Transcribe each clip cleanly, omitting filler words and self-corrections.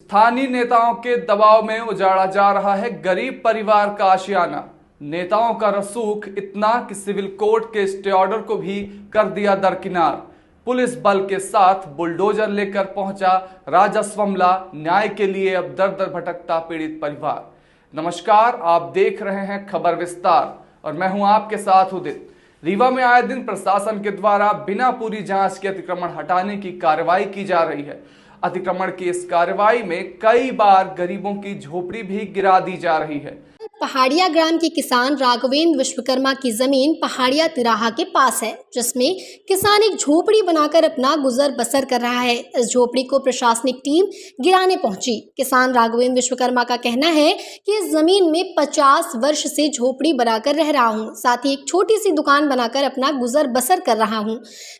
स्थानीय नेताओं के दबाव में उजाड़ा जा रहा है गरीब परिवार का आशियाना। नेताओं का रसूख इतना कि सिविल कोर्ट के स्टे ऑर्डर को भी कर दिया दरकिनार। पुलिस बल के साथ बुलडोजर लेकर पहुंचा राजस्व अमला। न्याय के लिए अब दर दर भटकता पीड़ित परिवार। नमस्कार, आप देख रहे हैं खबर विस्तार और मैं हूं आपके साथ उदित। रीवा में आए दिन प्रशासन के द्वारा बिना पूरी जांच के अतिक्रमण हटाने की कार्रवाई की जा रही है। अतिक्रमण की इस कार्रवाई में कई बार गरीबों की झोपड़ी भी गिरा दी जा रही है। पहाड़िया ग्राम के किसान राघवेंद्र विश्वकर्मा की जमीन पहाड़िया तिराहा के पास है, जिसमें किसान एक झोपड़ी बनाकर अपना गुजर बसर कर रहा है। इस झोपड़ी को प्रशासनिक टीम गिराने पहुंची। किसान राघवेंद्र विश्वकर्मा का कहना है कि इस जमीन में 50 वर्ष से झोपड़ी बनाकर रह रहा हूं, साथ ही एक छोटी सी दुकान बनाकर अपना गुजर बसर कर रहा हूं।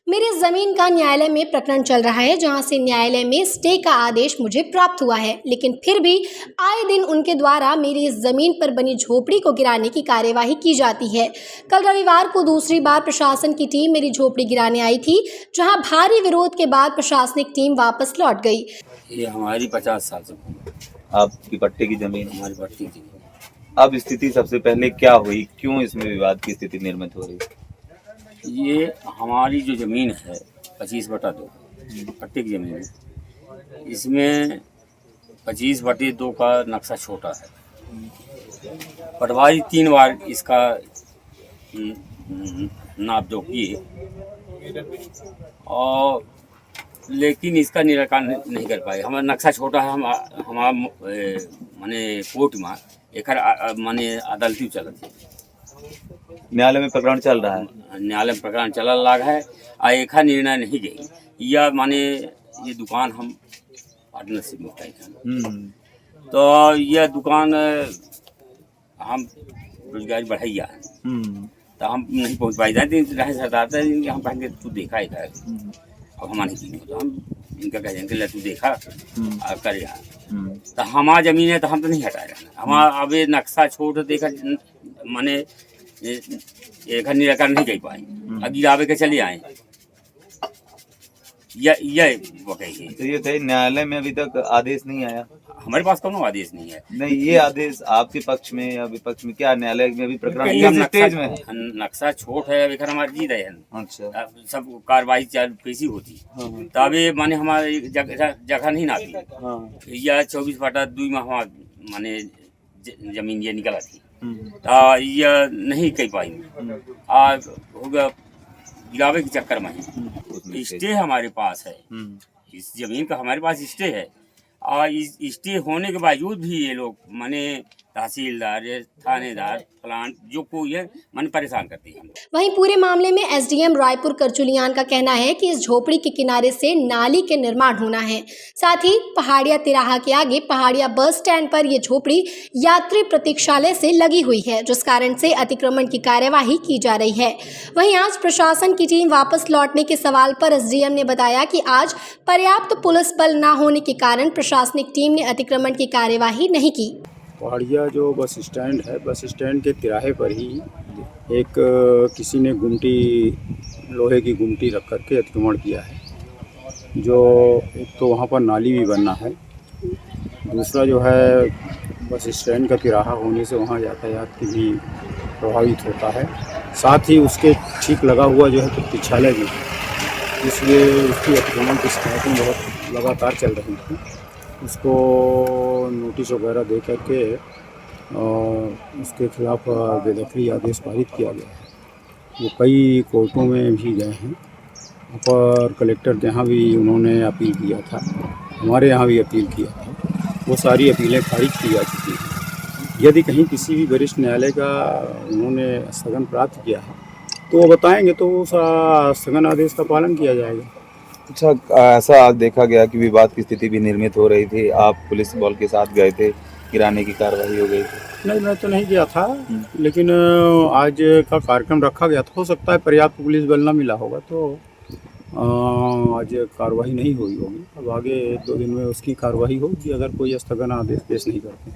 मेरी जमीन का न्यायालय में प्रकरण चल रहा है, जहां से न्यायालय में स्टे का आदेश मुझे प्राप्त हुआ है, लेकिन फिर भी आए दिन उनके द्वारा मेरी इस जमीन पर बनी झोपड़ी को गिराने की कार्यवाही की जाती है। कल रविवार को दूसरी बार प्रशासन की टीम मेरी झोपड़ी गिराने आई थी, जहां भारी विरोध के बाद प्रशासनिक टीम वापस लौट गई। ये हमारी 50 साल से आपकी पट्टे की जमीन। हमारी बढ़ती थी। अब स्थिति सबसे पहले क्या हुई, क्यों इसमें विवाद की स्थिति निर्मित हो रही? ये हमारी जो ज़मीन है 25/2 पट्टे की ज़मीन है। इसमें 25/2 का नक्शा छोटा है। पटवारी 3 बार इसका नाप जोख किए और लेकिन इसका निराकरण नहीं कर पाए। हमारा नक्शा छोटा है। हमारा माने कोर्ट में एक माने अदालती चलत है। न्यायालय में प्रकरण चल रहा है। न्यायालय में प्रकरण चलल लाग है और एक निर्णय नहीं गई। या माने ये दुकान हम पार्टनरशिप में उठाई है, तो यह दुकान हम रोजगारी बढ़ाइया है, तो हम नहीं पहुँच पाई जाते सरदार हम कहेंगे तू देखा है और हमारे की नहीं, तो हम इनका कह देंगे तू देखा कर यहाँ, तो हमारा जमीन है तो हम तो नहीं हटाए। हमारा अब ये नक्शा छोड़ देखा माने एक निराकरण नहीं कर पाए। अब गिरावे के चले आए। तो ये कहीं न्यायालय में अभी तक आदेश नहीं आया? हमारे पास कोनो आदेश नहीं है। नहीं, ये आदेश आपके पक्ष में या विपक्ष में? क्या न्यायालय में भी प्रकरण स्टेज में? नक्शा छोट है, अभी हमारी जीत है। अच्छा, सब कार्रवाई कैसी होती तब ये माने हमारे जगह नहीं नापी। या 24/2 में हमारा माने जमीन ये निकला थी, तो ये नहीं कह पाई। आज हो गया गिरावे के चक्कर में स्टे हमारे पास है। इस जमीन का हमारे पास स्टे है और इस स्टे होने के बावजूद भी ये लोग माने तहसीलदार थानेदार प्लांट जो कोई है मन परेशान करती है। वहीं पूरे मामले में एसडीएम रायपुर करचुलियान का कहना है कि इस झोपड़ी के किनारे से नाली के निर्माण होना है। साथ ही पहाड़िया तिराहा के आगे पहाड़िया बस स्टैंड पर यह झोपड़ी यात्री प्रतीक्षालय से लगी हुई है, जिस कारण से अतिक्रमण की कार्यवाही की जा रही है। वहीं आज प्रशासन की टीम वापस लौटने के सवाल पर एसडीएम ने बताया कि आज पर्याप्त पुलिस बल न होने के कारण प्रशासनिक टीम ने अतिक्रमण की कार्यवाही नहीं की। पहाड़िया जो बस स्टैंड है, बस स्टैंड के तिराहे पर ही एक किसी ने गुमटी, लोहे की गुमटी रख करके अतिक्रमण किया है। जो एक तो वहाँ पर नाली भी बनना है, दूसरा जो है बस स्टैंड का तिराहा होने से वहाँ यातायात की भी प्रभावित होता है। साथ ही उसके ठीक लगा हुआ जो है प्रतीक्षालय भी, इसलिए उसकी अतिक्रमण की शिकायतें बहुत लगातार चल रही थी। उसको नोटिस वगैरह दे करके उसके खिलाफ बेदखली आदेश पारित किया गया है। वो कई कोर्टों में भी गए हैं, पर कलेक्टर के यहाँ भी उन्होंने अपील किया था, हमारे यहाँ भी अपील किया था। वो सारी अपीलें खारिज की जा चुकी हैं। यदि कहीं किसी भी वरिष्ठ न्यायालय का उन्होंने स्थगन प्राप्त किया है तो वो बताएंगे, तो वो स्थगन आदेश का पालन किया जाएगा। अच्छा, ऐसा आज देखा गया कि विवाद की स्थिति भी निर्मित हो रही थी। आप पुलिस बल के साथ गए थे, गिराने की कार्रवाई हो गई थी? नहीं, मैं तो नहीं गया था, लेकिन आज का कार्यक्रम रखा गया था। हो सकता है पर्याप्त पुलिस बल ना मिला होगा, तो आज कार्रवाई नहीं हुई होगी। अब आगे 2 दिन में उसकी कार्रवाई होगी, अगर कोई स्थगन आदेश पेश नहीं करते।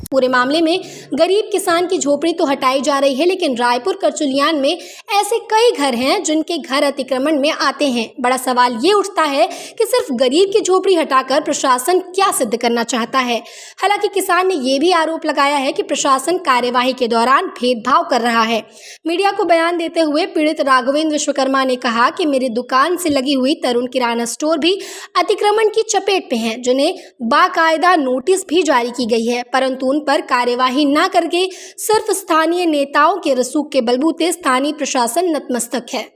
पूरे मामले में गरीब किसान की झोपड़ी तो हटाई जा रही है, लेकिन रायपुर करचुलियान में ऐसे कई घर हैं जिनके घर अतिक्रमण में आते हैं। बड़ा सवाल ये उठता है कि सिर्फ गरीब की झोपड़ी हटाकर प्रशासन क्या सिद्ध करना चाहता है। हालांकि किसान ने यह भी आरोप लगाया है कि प्रशासन कार्यवाही के दौरान भेदभाव कर रहा है। मीडिया को बयान देते हुए पीड़ित राघवेंद्र विश्वकर्मा ने कहा कि मेरी दुकान से लगी हुई तरुण किराना स्टोर भी अतिक्रमण की चपेट में है, जिन्हें बाकायदा नोटिस भी जारी की गई है, परंतु उन पर कार्यवाही न करके सिर्फ स्थानीय नेताओं के रसूख के बलबूते स्थानीय प्रशासन नतमस्तक है।